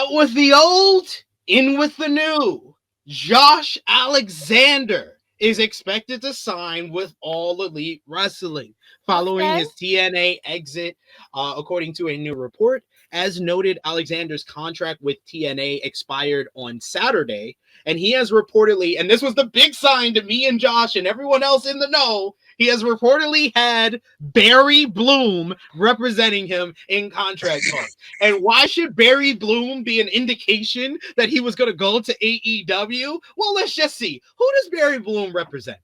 Out with the old, in with the new. Josh Alexander is expected to sign with All Elite Wrestling following his TNA exit, according to a new report. As noted, Alexander's contract with TNA expired on Saturday, and he has reportedly, and this was the big sign to me and Josh and everyone else in the know, he has reportedly had Barry Bloom representing him in contract talks. And why should Barry Bloom be an indication that he was going to go to AEW? Well, let's just see. Who does Barry Bloom represent?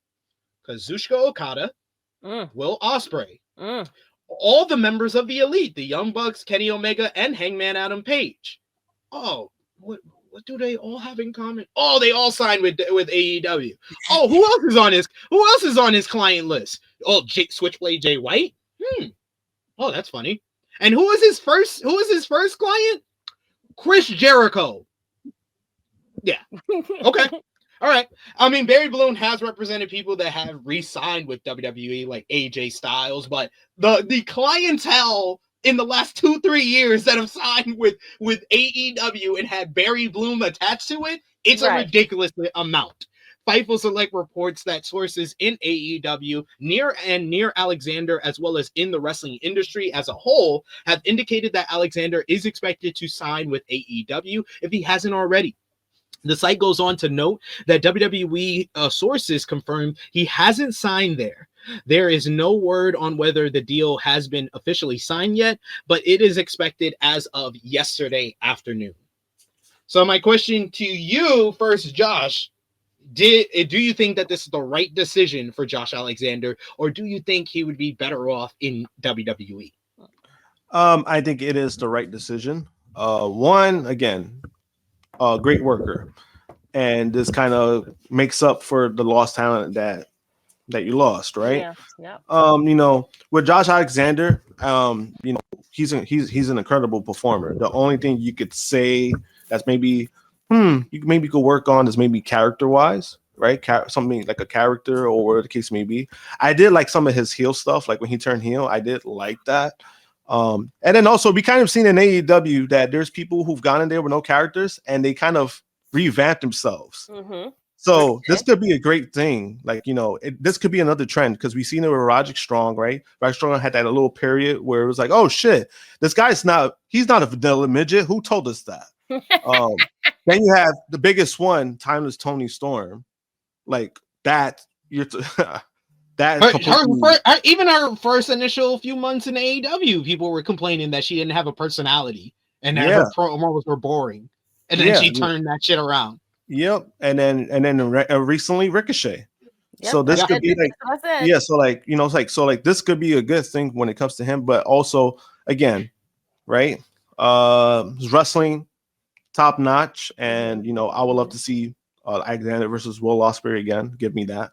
Kazuchika Okada, Will Ospreay, all the members of the Elite, the Young Bucks, Kenny Omega, and Hangman Adam Page. Oh, what do they all have in common? Oh, they all signed with AEW. Oh, who else is on his client list? Oh, Switchblade Jay White. Oh, that's funny. And who is his first client? Chris Jericho. Yeah. Okay. All right. I mean, Barry Bloom has represented people that have re-signed with WWE, like AJ Styles, but the clientele in the last 2-3 years that have signed with AEW and had Barry Bloom attached to it, it's a ridiculous amount. Fightful Select reports that sources in AEW, near Alexander, as well as in the wrestling industry as a whole, have indicated that Alexander is expected to sign with AEW if he hasn't already. The site goes on to note that WWE sources confirmed he hasn't signed there. There is no word on whether the deal has been officially signed yet, but it is expected as of yesterday afternoon. So my question to you first, Josh, do you think that this is the right decision for Josh Alexander, or do you think he would be better off in WWE? I think it is the right decision. One, again, great worker, and this kind of makes up for the lost talent that you lost, right? Yeah. With Josh Alexander, he's an incredible performer. The only thing you could say that's maybe you could work on is maybe character wise, right? Something like a character or whatever the case may be. I did like some of his heel stuff, like when he turned heel. I did like that. And then also we kind of seen in AEW that there's people who've gone in there with no characters and they kind of revamped themselves. So this could be a great thing. Like, this could be another trend because we've seen it with Roderick Strong, right? Roderick Strong had that little period where it was like, oh shit, this guy's he's not a vanilla midget. Who told us that? Then you have the biggest one, Timeless Tony Storm. Like that, even her first initial few months in AEW, people were complaining that she didn't have a personality and that her promos were boring. And then she turned that shit around. Yep. And then recently Ricochet. Yep. So this could be like, this could be a good thing when it comes to him, but also again, right? Wrestling top notch, and I would love to see Alexander versus Will Ospreay again. Give me that.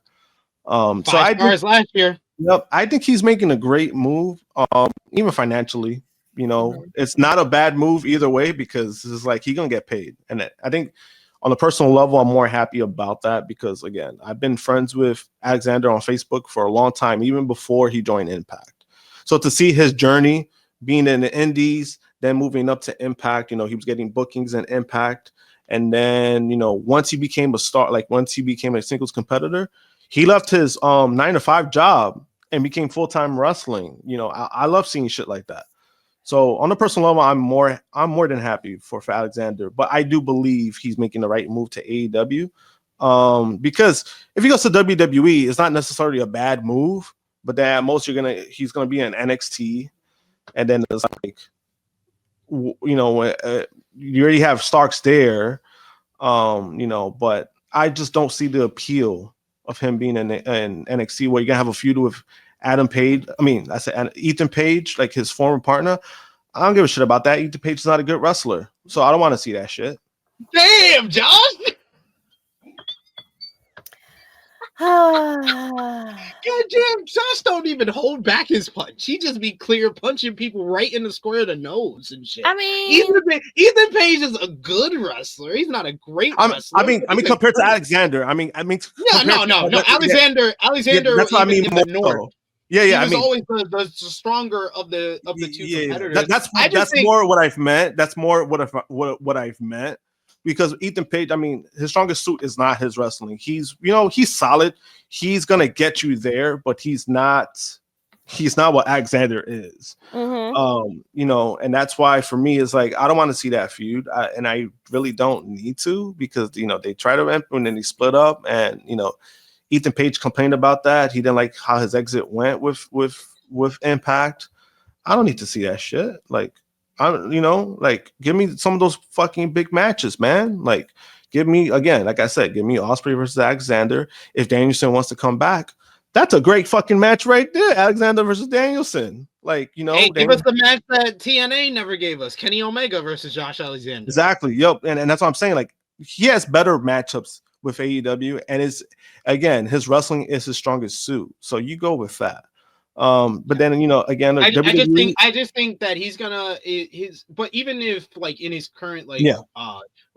So I think last year. Yep, I think he's making a great move, even financially. It's not a bad move either way because it's like he's gonna get paid, and I think on a personal level, I'm more happy about that because again, I've been friends with Alexander on Facebook for a long time, even before he joined Impact. So to see his journey being in the Indies, then moving up to Impact, he was getting bookings in Impact, and then once he became a star, like once he became a singles competitor. He left his 9-to-5 job and became full-time wrestling. I love seeing shit like that. So on a personal level, I'm more than happy for Alexander. But I do believe he's making the right move to AEW. Because if he goes to WWE, it's not necessarily a bad move, but then at most he's gonna be in NXT, and then it's like you already have Starks there, but I just don't see the appeal of him being in NXT, where you're gonna have a feud with Adam Page. I mean, I said Ethan Page, like his former partner. I don't give a shit about that. Ethan Page is not a good wrestler, so I don't want to see that shit. Damn, Josh. Goddamn, Josh don't even hold back his punch. He just be clear punching people right in the square of the nose and shit. I mean, Ethan Page is a good wrestler. He's not a great wrestler. I mean, compared to Alexander. I mean, no. Alexander. That's what I mean. In the North. Yeah, He yeah. I was mean, always the stronger of the two yeah. competitors. That's more what I've meant. That's more what I've meant. Because Ethan Page, I mean, his strongest suit is not his wrestling. He's solid. He's gonna get you there, but he's not what Alexander is. And that's why for me it's like I don't want to see that feud, and I really don't need to, because they try to ramp and then they split up, and Ethan Page complained about that. He didn't like how his exit went with Impact. I don't need to see that shit. Like, give me some of those fucking big matches, man. Like, give me, again, like I said, give me Ospreay versus Alexander. If Danielson wants to come back, that's a great fucking match right there. Alexander versus Danielson. Like, hey, give us the match that TNA never gave us. Kenny Omega versus Josh Alexander. Exactly. Yep. And that's what I'm saying. Like, he has better matchups with AEW, and his wrestling is his strongest suit. So you go with that. But then again, I just think that he's gonna but even if like in his current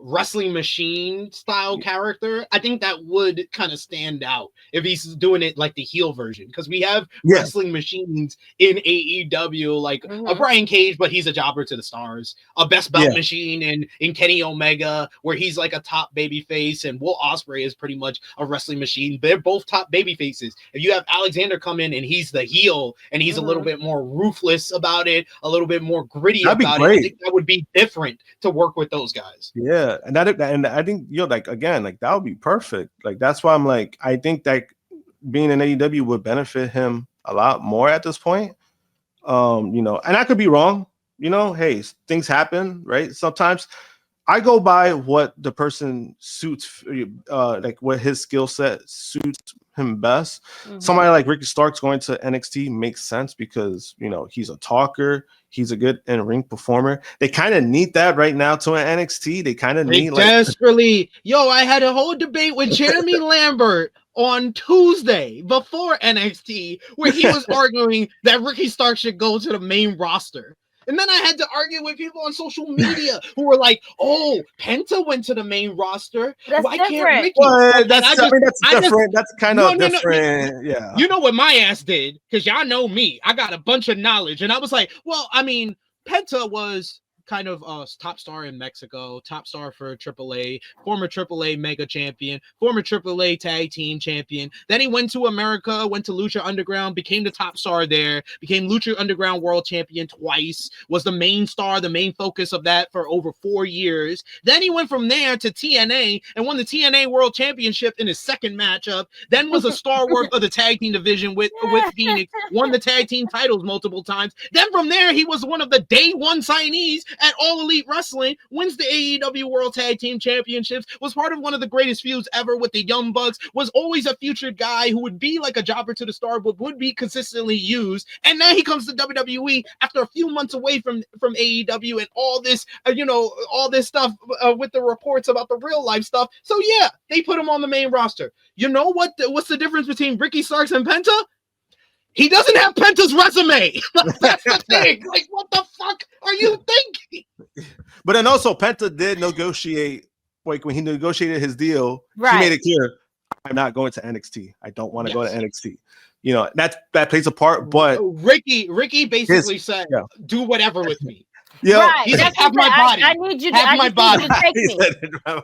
wrestling machine style character, I think that would kind of stand out if he's doing it like the heel version, because we have wrestling machines in AEW, like a Brian Cage, but he's a jobber to the stars, a best belt machine in Kenny Omega, where he's like a top baby face, and Will Ospreay is pretty much a wrestling machine. They're both top baby faces. If you have Alexander come in and he's the heel and he's a little bit more ruthless about it, a little bit more gritty about it, I think that would be different to work with those guys. Yeah, and I think like again, like that would be perfect. Like that's why I'm like, I think that being in AEW would benefit him a lot more at this point. And I could be wrong. Hey, things happen, right? Sometimes I go by what the person suits, like what his skill set suits him best. Somebody like Ricky Starks going to NXT makes sense because he's a talker, he's a good in-ring performer. They kind of need that right now to an NXT. They kind of need desperately. I had a whole debate with Jeremy Lambert on Tuesday before NXT where he was arguing that Ricky Starks should go to the main roster. And then I had to argue with people on social media who were like, "Oh, Penta went to the main roster. Why can't Ricky?" Well, that's different. That's kind of different. Yeah. You know what my ass did? Because y'all know me. I got a bunch of knowledge. And I was like, well, I mean, Penta was kind of a top star in Mexico, top star for AAA, former AAA mega champion, former AAA tag team champion. Then he went to America, went to Lucha Underground, became the top star there, became Lucha Underground world champion twice, was the main star, the main focus of that for over 4 years. Then he went from there to TNA and won the TNA world championship in his second matchup, then was a stalwart of the tag team division with Phoenix, won the tag team titles multiple times. Then from there, he was one of the day one signees at All Elite Wrestling, wins the AEW World Tag Team Championships, was part of one of the greatest feuds ever with the Young Bucks, was always a future guy who would be like a jobber to the star, but would be consistently used. And now he comes to WWE after a few months away from AEW and all this, all this stuff with the reports about the real life stuff. So yeah, they put him on the main roster. You know what? What's the difference between Ricky Starks and Penta? He doesn't have Penta's resume. That's the thing. Like, what the fuck are you thinking? But then also, Penta did negotiate. Like when he negotiated his deal, he made it clear, "I'm not going to NXT. I don't want to go to NXT." That plays a part. But Ricky basically said, "Do whatever with me." Yeah, right. He said, "Have my body. I need you to have my body." To take me.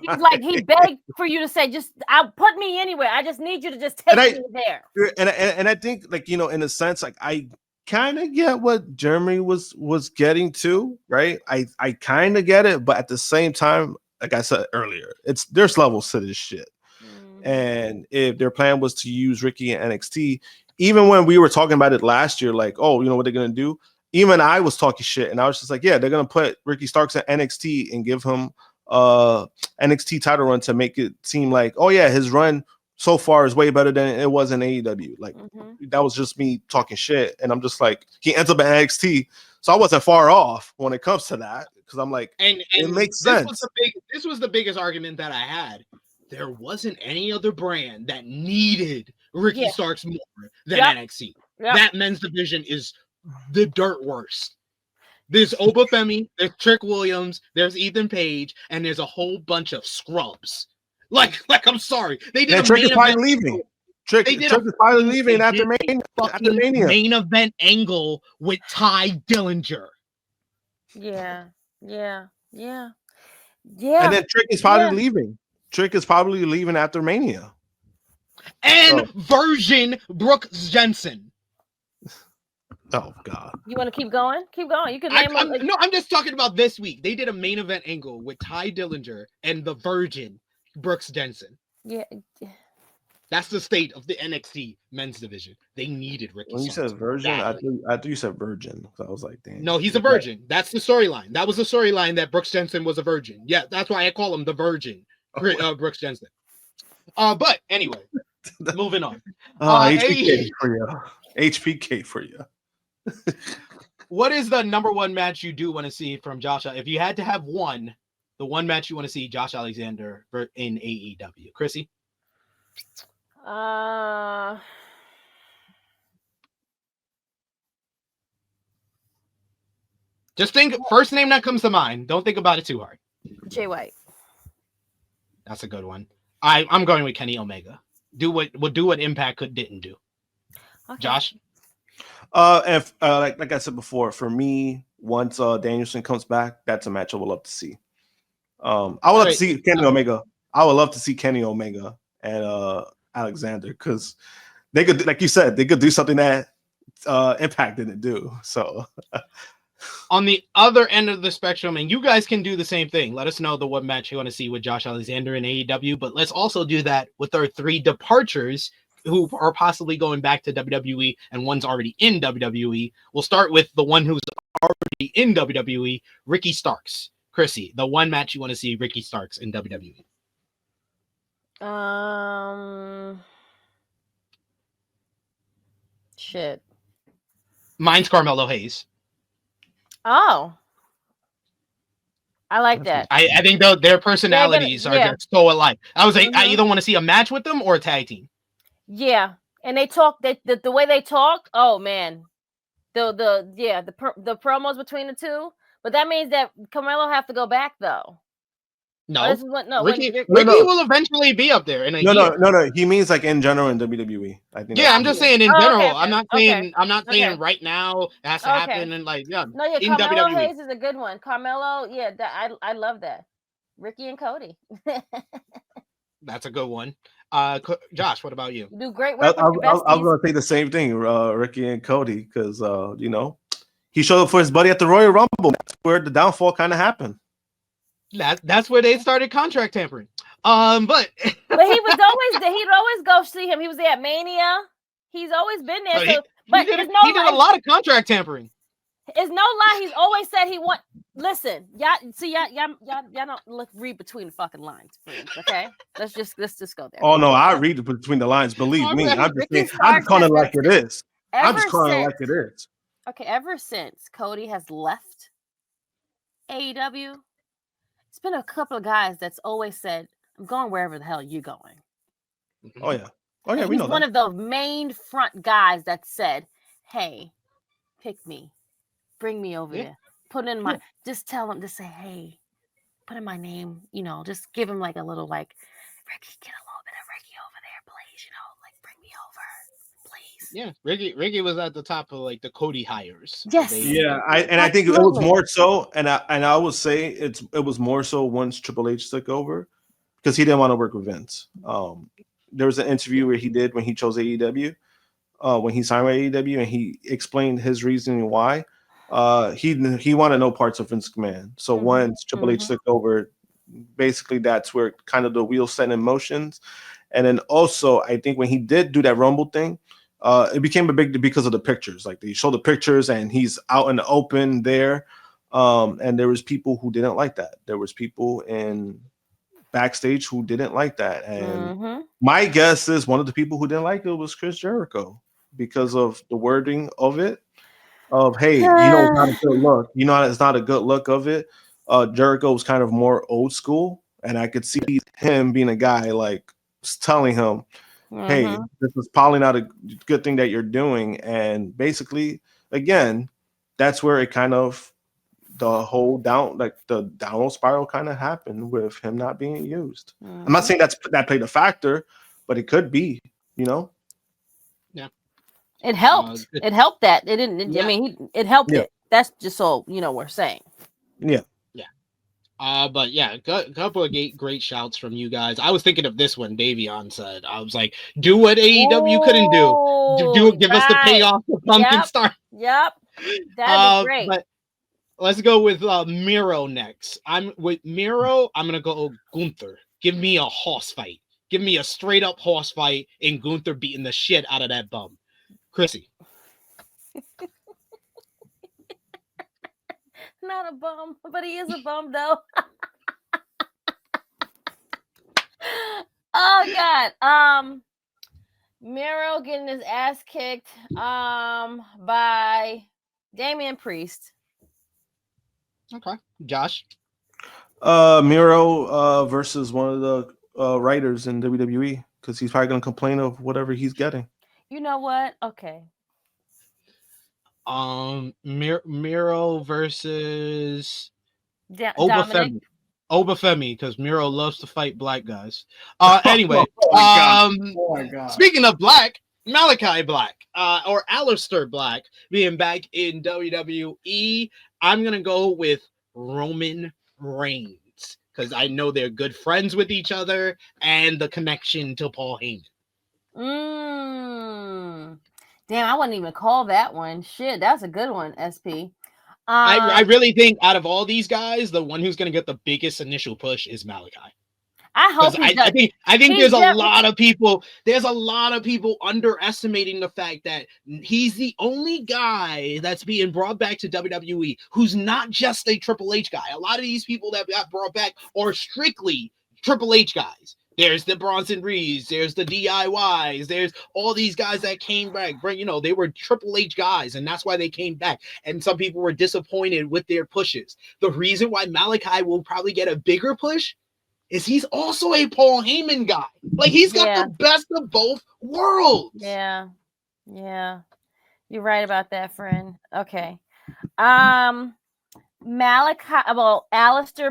He's like, he begged for you to say, "Just, I'll put me anywhere. I just need you to just take me there." And I think, like, in a sense, like I kind of get what Jeremy was getting to, right? I kind of get it, but at the same time, like I said earlier, there's levels to this shit. And if their plan was to use Ricky in NXT, even when we were talking about it last year, like, oh, what they're gonna do. Even I was talking shit, and I was just like, yeah, they're gonna put Ricky Starks at NXT and give him NXT title run to make it seem like, oh yeah, his run so far is way better than it was in AEW. Like that was just me talking shit, and I'm just like, he ends up at NXT, so I wasn't far off when it comes to that, because I'm like, and it makes sense. This was the biggest argument that I had. There wasn't any other brand that needed Ricky Starks more than NXT. That men's division is the dirt worst. There's Obafemi, there's Trick Williams, there's Ethan Page, and there's a whole bunch of scrubs. Like I'm sorry, they did. Trick is probably leaving. Trick is probably leaving after Mania. Main event angle with Ty Dillinger. Yeah. And then Trick is probably leaving. Trick is probably leaving after Mania. And version Brooks Jensen. Oh God! You want to keep going? Keep going. You can name No, I'm just talking about this week. They did a main event angle with Ty Dillinger and the Virgin Brooks Jensen. Yeah. That's the state of the NXT men's division. They needed Ricky. When you said Virgin, I thought you said Virgin. So I was like, damn. No, he's a virgin. That's the storyline. That was the storyline that Brooks Jensen was a virgin. Yeah, that's why I call him the Virgin, Brooks Jensen. But anyway, moving on. HPK for you. HPK for you. What is the number one match you do want to see from Josh? If you had to have one, the one match you want to see Josh Alexander in AEW, Krssi? Just think first name that comes to mind. Don't think about it too hard. Jay White. That's a good one. I'm going with Kenny Omega. Do what Impact didn't do. Okay. Josh? If like I said before, for me, once Danielson comes back, that's a match I would love to see. I would love to see Kenny Omega. I would love to see Kenny Omega and Alexander, because they could, like you said, they could do something that Impact didn't do. So on the other end of the spectrum, and you guys can do the same thing. Let us know what match you want to see with Josh Alexander in AEW, but let's also do that with our 3 departures who are possibly going back to WWE, and one's already in WWE. We'll start with the one who's already in WWE, Ricky Starks. Krssi, the one match you want to see Ricky Starks in WWE. Shit. Mine's Carmelo Hayes. Oh. I like that. I think their personalities are just so alike. I was like, I either want to see a match with them or a tag team. Yeah, and they talk. The way they talk. Oh man, the promos between the two. But that means that Carmelo have to go back though. No, Ricky will eventually be up there in a year. No. He means like in general in WWE. I think. Yeah, I'm just saying in general. Okay. I'm not saying right now it has to happen and like in Carmelo WWE. Hayes is a good one. Carmelo, I love that. Ricky and Cody. That's a good one. Josh, what about you? You do great work. I was going to say the same thing, Ricky and Cody, because he showed up for his buddy at the Royal Rumble. That's where the downfall kind of happened. That's where they started contract tampering. But he'd always go see him. He was there at Mania. He's always been there. He did a lot of contract tampering. It's no lie. He's always said he want. Listen, y'all don't read between the fucking lines, please. Okay, let's just go there. Oh no, I read between the lines. Believe me, I'm just calling it like it is. Okay, ever since Cody has left AEW, it's been a couple of guys that's always said, "I'm going wherever the hell you're going." Oh yeah, we know he's one of the main front guys that said, "Hey, pick me. Bring me over there. Put in my just tell him to say, hey, put in my name, just give him like a little like Ricky, get a little bit of Ricky over there, please, like bring me over, please." Yeah, Ricky was at the top of like the Cody hires. Yes. I think it was more so, and I would say it was more so once Triple H took over, because he didn't want to work with Vince. There was an interview where he did when he chose AEW, when he signed with AEW, and he explained his reasoning why. He wanted no parts of Vince McMahon. So once Triple H took over, basically that's where kind of the wheels set in motions. And then also, I think when he did do that Rumble thing, it became a big because of the pictures. Like they show the pictures and he's out in the open there. And there was people who didn't like that. There was people in backstage who didn't like that. And my guess is one of the people who didn't like it was Chris Jericho, because of the wording of it. Of hey, it's not a good look. It's not a good look of it. Jericho was kind of more old school, and I could see him being a guy like telling him, "Hey, this is probably not a good thing that you're doing." And basically, again, that's where it kind of the whole the downward spiral kind of happened with him not being used. I'm not saying that played a factor, but it could be, It helped. It helped that it didn't. Yeah. I mean, it helped it. That's just so we're saying. Yeah. But yeah, a couple of great shouts from you guys. I was thinking of this one. Davion said, I was like, do what AEW couldn't do. Give us the payoff for Punk and Stark. Yep. That'd be great. But let's go with Miro next. With Miro, I'm gonna go Gunther. Give me a horse fight. Give me a straight up horse fight and Gunther beating the shit out of that bum. Krssi. Not a bum, but he is a bum though. Oh God. Miro getting his ass kicked by Damian Priest. Okay. Josh. Miro versus one of the writers in WWE, because he's probably gonna complain of whatever he's getting. You know what? Okay. Miro versus Dominic. Obafemi, because Miro loves to fight black guys. Anyway, Oh my God. Speaking of black, Malakai Black, or Aleister Black being back in WWE, I'm gonna go with Roman Reigns, because I know they're good friends with each other and the connection to Paul Heyman. Damn, I wouldn't even call that one. Shit, that's a good one, SP. I really think out of all these guys, the one who's going to get the biggest initial push is Malakai. I hope he does. I think there's a lot of people. There's a lot of people underestimating the fact that he's the only guy that's being brought back to WWE who's not just a Triple H guy. A lot of these people that got brought back are strictly Triple H guys. There's the Bronson Reeds, there's the DIYs, there's all these guys that came back. They were Triple H guys, and that's why they came back. And some people were disappointed with their pushes. The reason why Malakai will probably get a bigger push is he's also a Paul Heyman guy. Like, he's got the best of both worlds. Yeah. You're right about that, friend. Okay. Aleister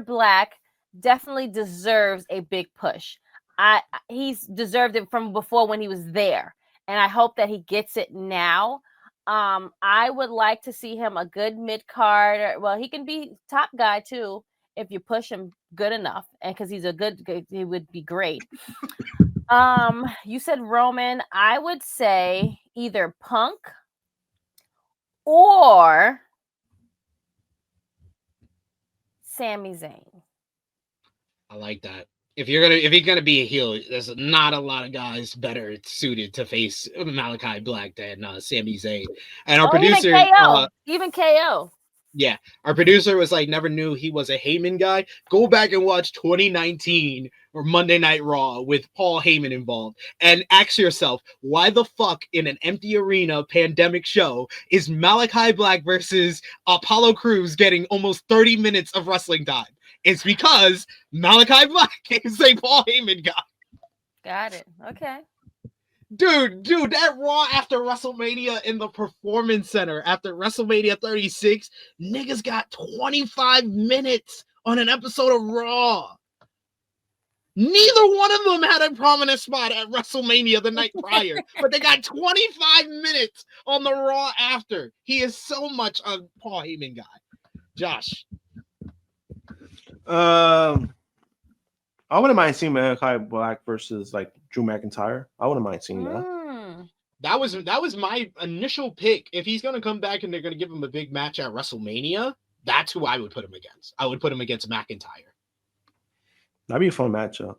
Black definitely deserves a big push. He's deserved it from before when he was there, and I hope that he gets it now. I would like to see him a good mid card. Well, he can be top guy too if you push him good enough, and because he's he would be great. You said Roman. I would say either Punk or Sami Zayn. I like that. If you're gonna be a heel, there's not a lot of guys better suited to face Malakai Black than Sami Zayn. And our producer, even KO. Yeah, our producer was like, never knew he was a Heyman guy. Go back and watch 2019 or Monday Night Raw with Paul Heyman involved, and ask yourself, why the fuck in an empty arena pandemic show is Malakai Black versus Apollo Crews getting almost 30 minutes of wrestling time? It's because Malakai Black is a Paul Heyman guy. Got it. Okay. Dude, that Raw after WrestleMania in the Performance Center after WrestleMania 36, niggas got 25 minutes on an episode of Raw. Neither one of them had a prominent spot at WrestleMania the night prior, but they got 25 minutes on the Raw after. He is so much a Paul Heyman guy. Josh. I wouldn't mind seeing Malakai Black versus like Drew McIntyre. I wouldn't mind seeing that. That was my initial pick. If he's gonna come back and they're gonna give him a big match at WrestleMania, that's who I would put him against. I would put him against McIntyre. That'd be a fun matchup.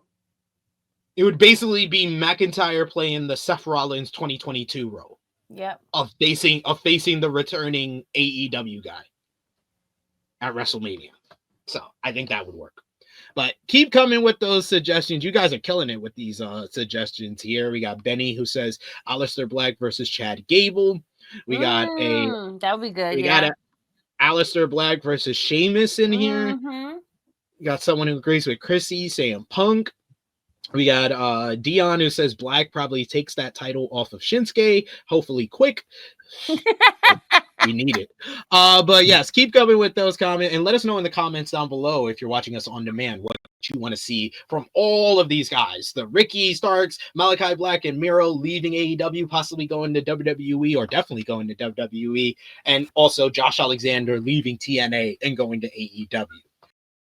It would basically be McIntyre playing the Seth Rollins 2022 role. Yep. Of facing the returning AEW guy at WrestleMania. So I think that would work. But keep coming with those suggestions. You guys are killing it with these suggestions here. We got Benny who says Aleister Black versus Chad Gable. We got that would be good. We got a Aleister Black versus Sheamus in here. We got someone who agrees with Krssi saying Punk. We got Dion who says Black probably takes that title off of Shinsuke, hopefully quick. We need it. But yes, keep coming with those comments and let us know in the comments down below if you're watching us on demand what you want to see from all of these guys. The Ricky Starks, Malakai Black, and Miro leaving AEW, possibly going to WWE, or definitely going to WWE, and also Josh Alexander leaving TNA and going to AEW.